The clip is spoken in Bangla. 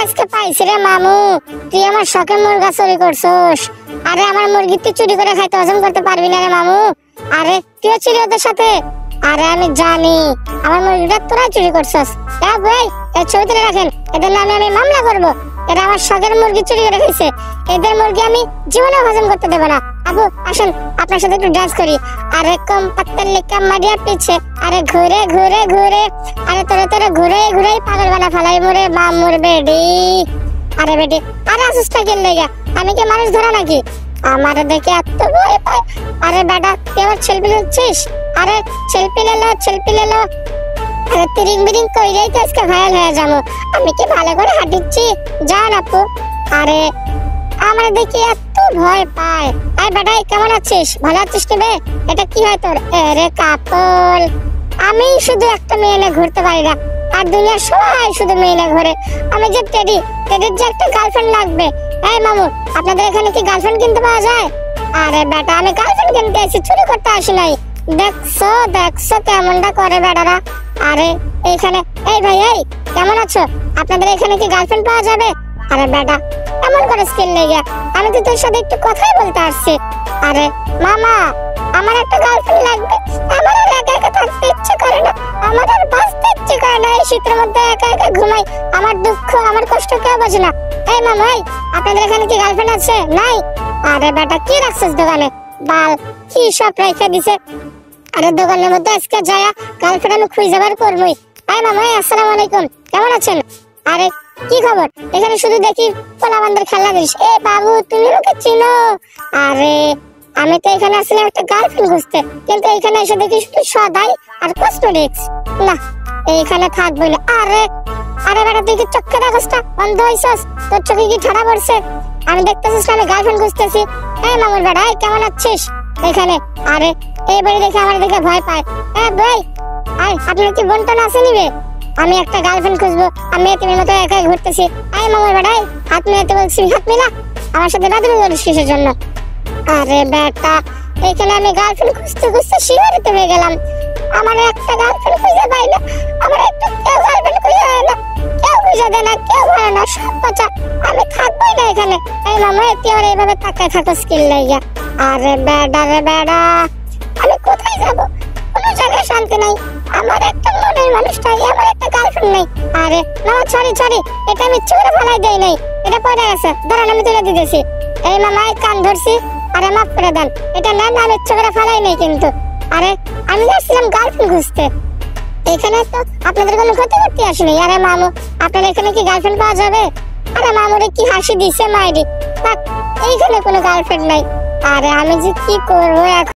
আজকে পাইছি রে মামু, তুই আমার শখের মুরগা চুরি করছস। আরে আমার মুরগি তুই চুরি করে খাইতে হজম করতে পারবি না রে মামু। আরে তুইও ছিলি ওদের সাথে? আরে আমি জানি আমার মুরগিটা তোরা চুরি করছস। ভাই এই ছবি তুলে রাখেন, এদের নামে আমি মামলা করবো। এরা আমার শখের মুরগি চুরি করে খাইছে, এদের মুরগি আমি জীবনে হজম করতে দেবো না। আবু আসেন আপনার সাথে একটু ডান্স করি। আরে কম পাত্তার লেখা মারিয়া পিছে, আরে ঘুরে ঘুরে ঘুরে, আরে তোরে তোরে ঘুরে ঘুরে পাগল বানা ফেলাই মোরে মামুর বেডি। আরে বেডি আরে আসুসটা কেন লেগা, আমি কি মানুষ ধরা নাকি? আমারে দেখে এত ভয় পায়। আরে বেটা তুই আমার সেলফি নিচ্ছিস? আরে সেলফি লেলো। আরে তিরিং বিরিং কইরেই তো আজকে ভাইরাল হয়ে যাবো। আমি কি ভালো করে হাঁটিচ্ছি জান আপু? আরে আমার দেখি এত ভয় পায়। আরে বেটা কেমন আছিস? ভালো আছিস রে? এটা কি হয় তোর? আরে কাপল, আমি শুধু একটা মেয়ে নিয়ে ঘুরতে পারি না, আর দুনিয়ার সবাই শুধু মেয়ে নিয়ে ঘুরে। আমি যে টেডির যে একটা গার্লফ্রেন্ড লাগবে। এই মামু আপনাদের এখানে কি গার্লফ্রেন্ড কিনতে পাওয়া যায়? আরে বেটা আমি গার্লফ্রেন্ড কিনতে এসেছি, চুরি করতে আসি নাই। দেখছো কেমনটা করে বেটারা। আরে এইখানে এই ভাই এই কেমন আছো? আপনাদের এখানে কি গার্লফ্রেন্ড পাওয়া যাবে? আরে বেটা এমন করে স্কিল লেগে, আমি তো তোর সাথে একটু কথাই বলতে আসছি। আরে মামা আমার একটা গার্লফ্রেন্ড লাগবে, আমার আর একা একা থাকতে ইচ্ছে করে না, আমার আর বাঁচতে ইচ্ছে করে না। এই শীতের মধ্যে একা একা ঘুমাই, আমার দুঃখ আমার কষ্ট কেউ বোঝে না। এই মামা এই আপনাদের এখানে কি গার্লফ্রেন্ড আছে? নাই? আরে বেটা কি রাখছিস দোকানে? বাল কি সব রেখে দিছে। আরে দোকানের মধ্যে আজকে যায়া গার্লফ্রেন্ড আমি খুঁজে বার করবই। এই মামা আসসালামু আলাইকুম, কেমন আছেন? আরে কি খবর? এখানে শুধু দেখি পোলাবানদের খেলা দিস। এ বাবু তুমি ওকে চিনো? আরে আমি তো এখানে আসলে একটা গার্লফ্রেন্ড খুঁজতে, কিন্তু এখানে এসে দেখি শুধু সদাই আর কসমেটিক্স। না এইখানে থাকবই না। আরে বেটা তুই কি চোখে দেখছটা অন্ধ হইছস? তোর চোখে কি ঠাড়া পড়ছে? আমি দেখতেছিস আমি গার্লফ্রেন্ড খুঁজতেছি। এই মামুর বেটা কেমন আছিস এখানে? আরে এই বাড়ি দেখে আমার দেখে ভয় পায়। ভাই আয় আপনার কি বন্টন আছে নিবে? আমি একটা গার্লফ্রেন্ড খুঁজবো, আমি এতিমের মতো একাই ঘুরতেছি। আয় মামুর বেটা হাত মিলাতে বলছি, হাত মিলা। আমার সাথে বাদুড়ি করিস কিসের জন্য? আরে বেটা এখানে আমি গার্লফ্রেন্ড খুঁজতে খুঁজতে শিহরিত হয়ে গেলাম। আমার একটা গার্লফ্রেন্ড খুঁজে পাই না, আমার একটা কেউ গার্লফ্রেন্ড খুঁজে দেয় না, কেউ খুঁজে দেয় না, কেউ হয় না, সব বাচ্চা। আমি থাকবোই না এখানে। এই মামা তুই আমার এইভাবে তাকায় থাকো স্কিল লাইয়া। আরে বেড়া আমি কোথায় যাবো? কোনো জায়গায় শান্তি নাই। আমার একটা মনের মানুষটাই, আমার একটা গার্লফ্রেন্ড নেই। আরে না সরি এটা আমি চুরে ফেলাই দেই নাই, এটা পড়ে গেছে, দাঁড়ান আমি তুলে দিতেছি। এই মামা কান ধরছি, আরে মাফ করে দেন, এটা নেন আমি চোখে ফেলাই নাই কিন্তু। আরে আমি যাচ্ছিলাম গার্লফ্রেন্ড খুঁজতে, এখানে তো আপনাদের কোনো ক্ষতি করতে আসিনি। আরে মামু আপনার এখানে কি গার্লফ্রেন্ড পাওয়া যাবে? আরে মামুরে কি হাসি দিছে মাইরি, এইখানে কোনো গার্লফ্রেন্ড নাই। আরে আমি যে কি করবো এখন?